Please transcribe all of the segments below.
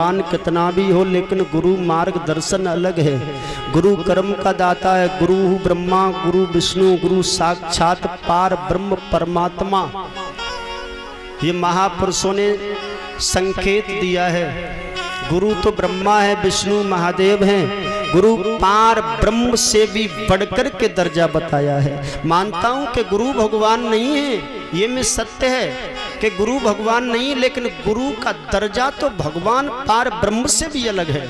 ज्ञान कितना भी हो लेकिन गुरु मार्गदर्शन अलग है। गुरु कर्म का दाता है। गुरु ब्रह्मा, गुरु विष्णु, गुरु साक्षात पार ब्रह्म परमात्मा। ये महापुरुषों ने संकेत दिया है। गुरु तो ब्रह्मा है, विष्णु महादेव हैं। गुरु पार ब्रह्म से भी बढ़कर के दर्जा बताया है। मानता हूं कि गुरु भगवान नहीं है, ये में सत्य है कि गुरु भगवान नहीं, लेकिन गुरु का दर्जा तो भगवान पार ब्रह्म से भी अलग है।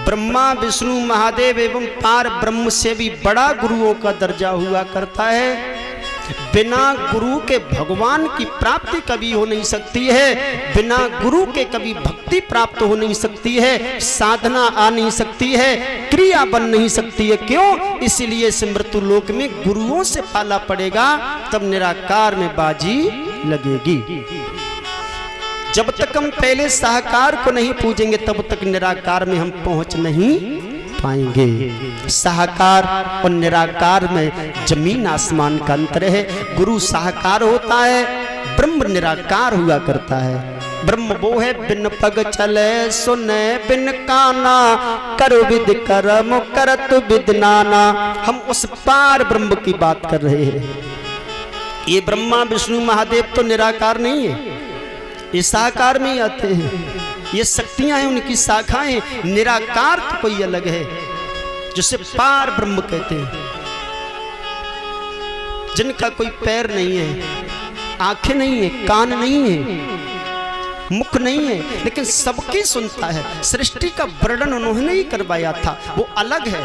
ब्रह्मा, विष्णु, महादेव एवं पार ब्रह्म से भी बड़ा गुरुओं का दर्जा हुआ करता है। बिना गुरु के भगवान की प्राप्ति कभी हो नहीं सकती है। बिना गुरु के कभी भक्ति प्राप्त हो नहीं सकती है। साधना आ नहीं सकती है, क्रिया बन नहीं सकती है। क्यों? इसीलिए इस मृत्यु लोक में गुरुओं से पाला पड़ेगा, तब निराकार में बाजी लगेगी। जब तक हम पहले साकार को नहीं पूजेंगे तब तक निराकार में हम पहुंच नहीं पाएंगे। साकार और निराकार में जमीन आसमान का अंतर है। गुरु साकार होता है, ब्रह्म निराकार हुआ करता है। ब्रह्म वो है बिन पग चले सुने बिन काना, करो विद कर्म करत विद नाना। हम उस पार ब्रह्म की बात कर रहे हैं। ये ब्रह्मा, विष्णु, महादेव तो निराकार नहीं है, ये साकार में ही आते हैं। ये शक्तियां हैं, उनकी शाखाएं। निराकार तो कोई अलग है, जिसे पार ब्रह्म कहते हैं। जिनका कोई पैर नहीं है, आंखें नहीं है, कान नहीं है, मुख नहीं है, लेकिन सबकी सुनता है। सृष्टि का वर्णन उन्होंने ही करवाया था। वो अलग है,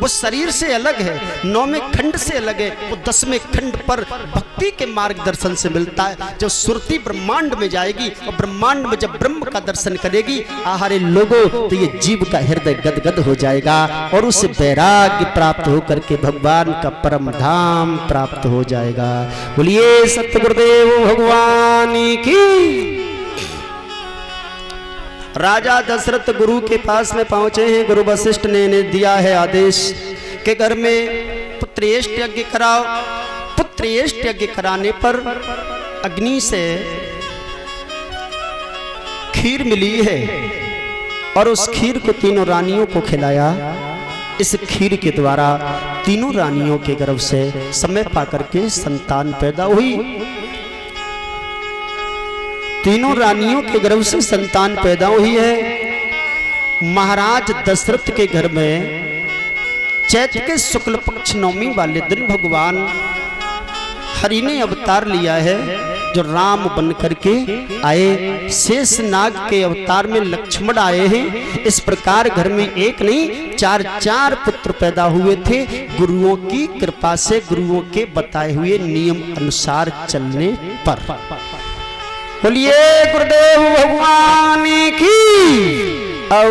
वो शरीर से अलग है, 9वें खंड से अलग है। वो 10वें खंड पर भक्ति के मार्गदर्शन से मिलता है। जब सुरती ब्रह्मांड में जाएगी और ब्रह्मांड में जब ब्रह्म का दर्शन करेगी आहारे लोगों, तो ये जीव का हृदय गदगद हो जाएगा और उसे वैराग्य प्राप्त होकर के भगवान का परम धाम प्राप्त हो जाएगा। बोलिए सतगुरुदेव भगवान की। राजा दशरथ गुरु के पास में पहुंचे हैं। गुरु वशिष्ठ ने दिया है आदेश कि घर में पुत्रेष्ट यज्ञ कराओ। पुत्रेष्ट यज्ञ कराने पर अग्नि से खीर मिली है और उस खीर को तीनों रानियों को खिलाया। इस खीर के द्वारा तीनों रानियों के गर्भ से समय पाकर के संतान पैदा हुई। तीनों रानियों के गर्भ से संतान पैदा हुई है। महाराज दशरथ के घर में चैत्र के शुक्ल पक्ष नवमी वाले दिन भगवान हरि ने अवतार लिया है, जो राम बन करके आए। शेष नाग के अवतार में लक्ष्मण आए हैं। इस प्रकार घर में एक नहीं 4 पुत्र पैदा हुए थे। गुरुओं की कृपा से, गुरुओं के बताए हुए नियम अनुसार चलने पर। बोलिए गुरुदेव भगवान की। और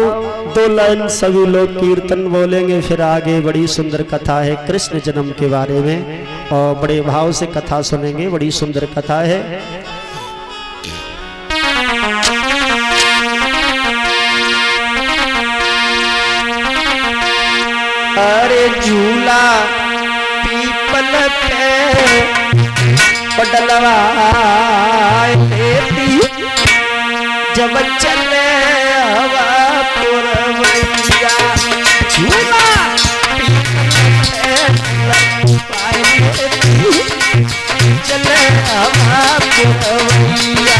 2 लाइन सभी लोग कीर्तन बोलेंगे, फिर आगे बड़ी सुंदर कथा है कृष्ण जन्म के बारे में और बड़े भाव से कथा सुनेंगे। बड़ी सुंदर कथा है। अरे झूला पीपल पे डलवाए जब चले हवा पुरवैया, झूला चले हवा पुरवैया।